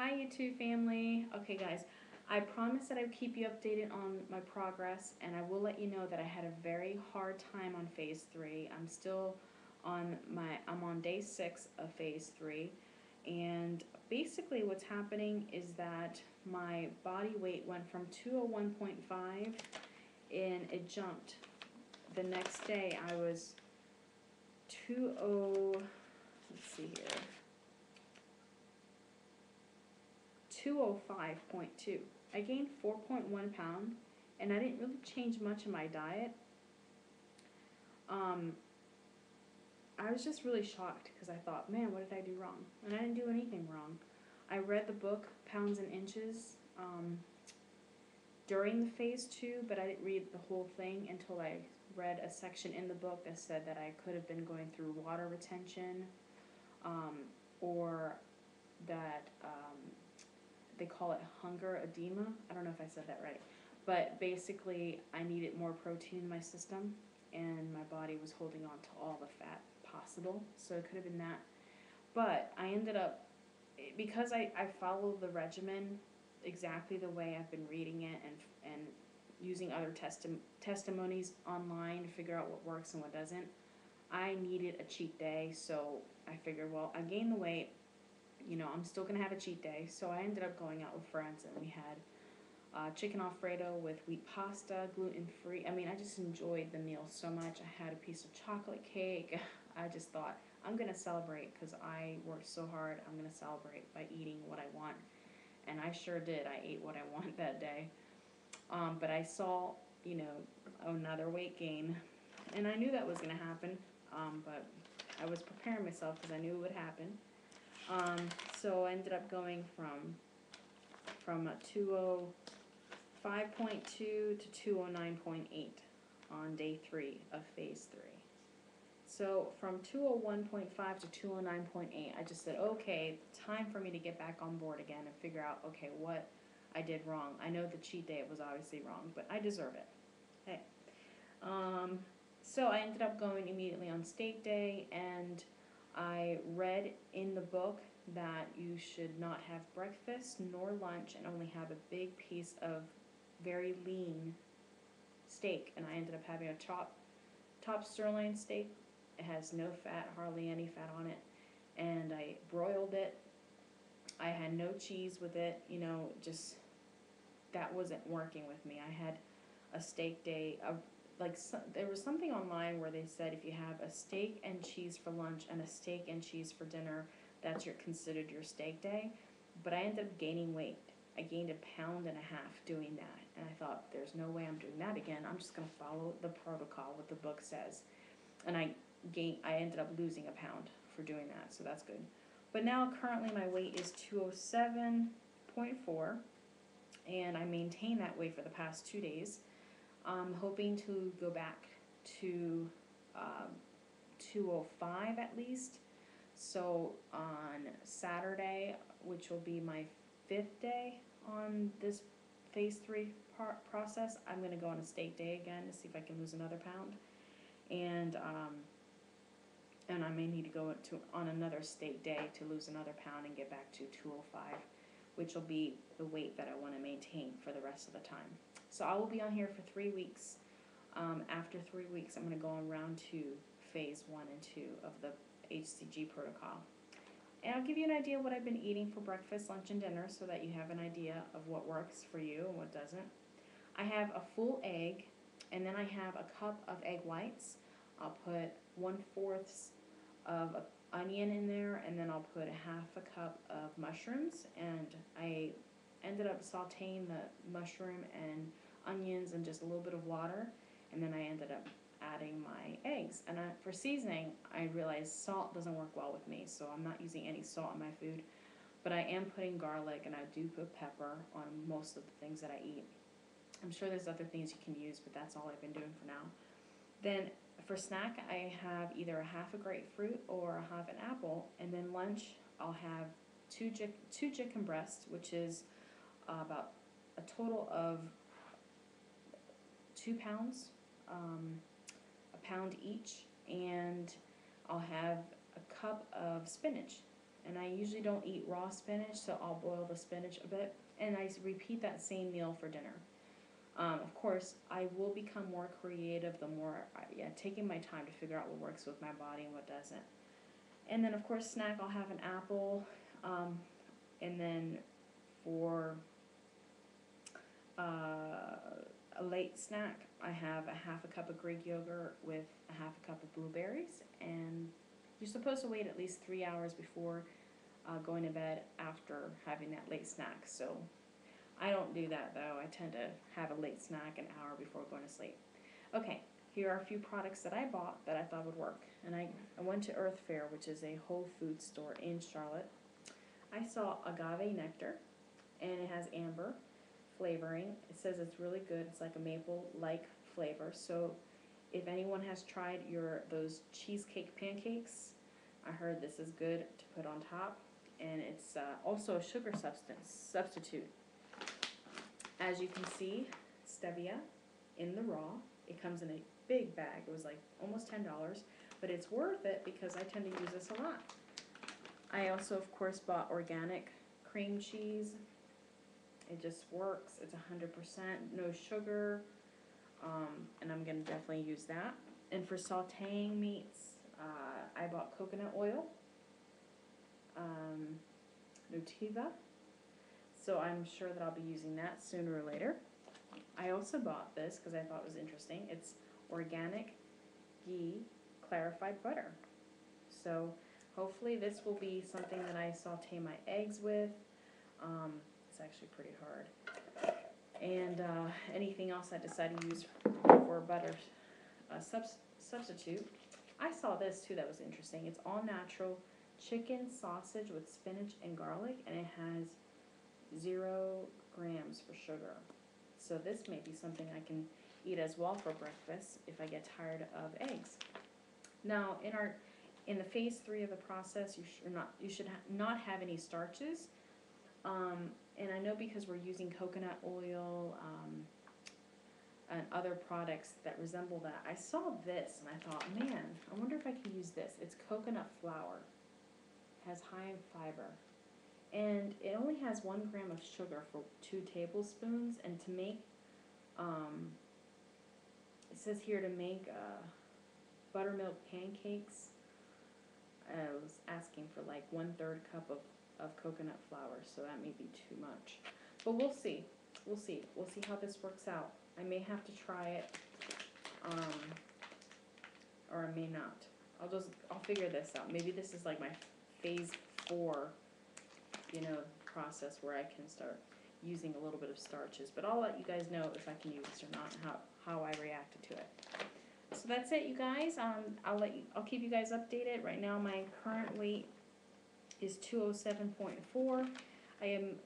Hi YouTube family. Okay guys, I promise that I would keep you updated on my progress, and I will let you know that I had a very hard time on phase 3. I'm on day 6 of phase 3, and basically what's happening is that my body weight went from 201.5 and it jumped. The next day I was 20, let's see here, 205.2. I gained 4.1 pounds, and I didn't really change much in my diet. I was just really shocked because I thought, man, what did I do wrong? And I didn't do anything wrong. I read the book Pounds and Inches during the phase 2, but I didn't read the whole thing until I read a section in the book that said that I could have been going through water retention, or that they call it hunger edema. I don't know if I said that right. But basically, I needed more protein in my system, and my body was holding on to all the fat possible. So it could have been that. But I ended up, because I followed the regimen exactly the way I've been reading it, and using other testimonies online to figure out what works and what doesn't, I needed a cheat day. So I figured, well, I gained the weight, I'm still going to have a cheat day. So I ended up going out with friends, and we had chicken Alfredo with wheat pasta, gluten-free. I mean, I just enjoyed the meal so much. I had a piece of chocolate cake. I just thought, I'm going to celebrate because I worked so hard. I'm going to celebrate by eating what I want. And I sure did. I ate what I want that day. But I saw, another weight gain. And I knew that was going to happen. But I was preparing myself because I knew it would happen. So I ended up going from a 205.2 to 209.8 on day 3 of phase 3. So from 201.5 to 209.8, I just said, okay, time for me to get back on board again and figure out, okay, what I did wrong. I know the cheat day was obviously wrong, but I deserve it. Hey. So I ended up going immediately on steak day, and I read in the book that you should not have breakfast nor lunch and only have a big piece of very lean steak. And I ended up having a top sirloin steak. It has no fat, hardly any fat on it. And I broiled it. I had no cheese with it, just that wasn't working with me. I had a steak day, there was something online where they said if you have a steak and cheese for lunch and a steak and cheese for dinner, that's considered your steak day. But I ended up gaining weight. I gained 1.5 pounds doing that, and I thought, there's no way I'm doing that again. I'm just going to follow the protocol, what the book says. And I ended up losing 1 pound for doing that, so that's good. But now currently my weight is 207.4, and I maintained that weight for the past 2 days. I'm hoping to go back to 205 at least. So on Saturday, which will be my 5th day on this phase 3 process, I'm going to go on a steak day again to see if I can lose another pound. And I may need to go on another steak day to lose another pound and get back to 205, which will be the weight that I want to maintain for the rest of the time. So I will be on here for 3 weeks. After 3 weeks, I'm going to go on round 2, phase 1 and 2 of the HCG protocol. And I'll give you an idea of what I've been eating for breakfast, lunch, and dinner so that you have an idea of what works for you and what doesn't. I have a full egg, and then I have a cup of egg whites. I'll put 1/4 of an onion in there, and then I'll put 1/2 cup of mushrooms. And I ended up sauteing the mushroom and onions in just a little bit of water, and then I ended up adding my eggs. And for seasoning, I realized salt doesn't work well with me, so I'm not using any salt in my food. But I am putting garlic, and I do put pepper on most of the things that I eat. I'm sure there's other things you can use, but that's all I've been doing for now. Then for snack, I have either 1/2 grapefruit or 1/2 apple. And then lunch, I'll have two chicken breasts, which is about a total of 2 pounds, 1 pound each. And I'll have a cup of spinach. And I usually don't eat raw spinach, so I'll boil the spinach a bit. And I repeat that same meal for dinner. Of course, I will become more creative the more, taking my time to figure out what works with my body and what doesn't. And then, of course, snack, I'll have an apple. And then for a late snack, I have a half a cup of Greek yogurt with a half a cup of blueberries. And you're supposed to wait at least 3 hours before going to bed after having that late snack. So I don't do that though. I tend to have a late snack an hour before going to sleep. Okay, here are a few products that I bought that I thought would work. And I went to Earth Fare, which is a Whole Foods store in Charlotte. I saw agave nectar, and it has amber flavoring. It says it's really good. It's like a maple-like flavor. So if anyone has tried those cheesecake pancakes, I heard this is good to put on top. And it's also a sugar substitute. As you can see, stevia in the raw. It comes in a big bag. It was like almost $10, but it's worth it because I tend to use this a lot. I also, of course, bought organic cream cheese. It just works. It's 100%, no sugar, and I'm going to definitely use that. And for sauteing meats, I bought coconut oil, Nutiva, so I'm sure that I'll be using that sooner or later. I also bought this because I thought it was interesting. It's organic ghee clarified butter. So hopefully this will be something that I saute my eggs with. It's actually pretty hard. And anything else I decide to use for a butter substitute. I saw this too that was interesting. It's all natural chicken sausage with spinach and garlic, and it has 0 grams for sugar. So this may be something I can eat as well for breakfast if I get tired of eggs. Now, in the phase 3 of the process, you should not have any starches. And I know because we're using coconut oil and other products that resemble that. I saw this and I thought, man, I wonder if I could use this. It's coconut flour. It has high in fiber. And it only has 1 gram of sugar for 2 tablespoons. And to make, it says here to make buttermilk pancakes, I was asking for like 1/3 cup of coconut flour, so that may be too much. But we'll see. We'll see how this works out. I may have to try it, or I may not. I'll figure this out. Maybe this is like my phase 4, process where I can start using a little bit of starches. But I'll let you guys know if I can use this or not and how I reacted to it. So that's it, you guys. I'll keep you guys updated. Right now, my current weight is 207.4.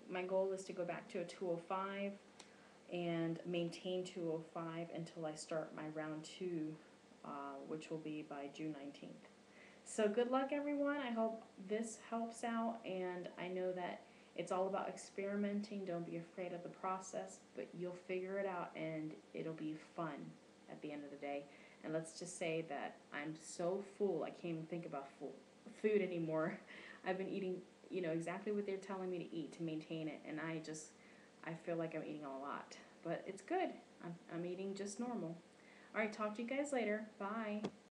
My goal is to go back to a 205 and maintain 205 until I start my round 2, which will be by June 19th. So good luck, everyone. I hope this helps out, and I know that it's all about experimenting. Don't be afraid of the process, but you'll figure it out, and it'll be fun at the end of the day. And let's just say that I'm so full, I can't even think about food anymore. I've been eating, exactly what they're telling me to eat to maintain it, and I feel like I'm eating a lot. But it's good. I'm eating just normal. All right, talk to you guys later. Bye.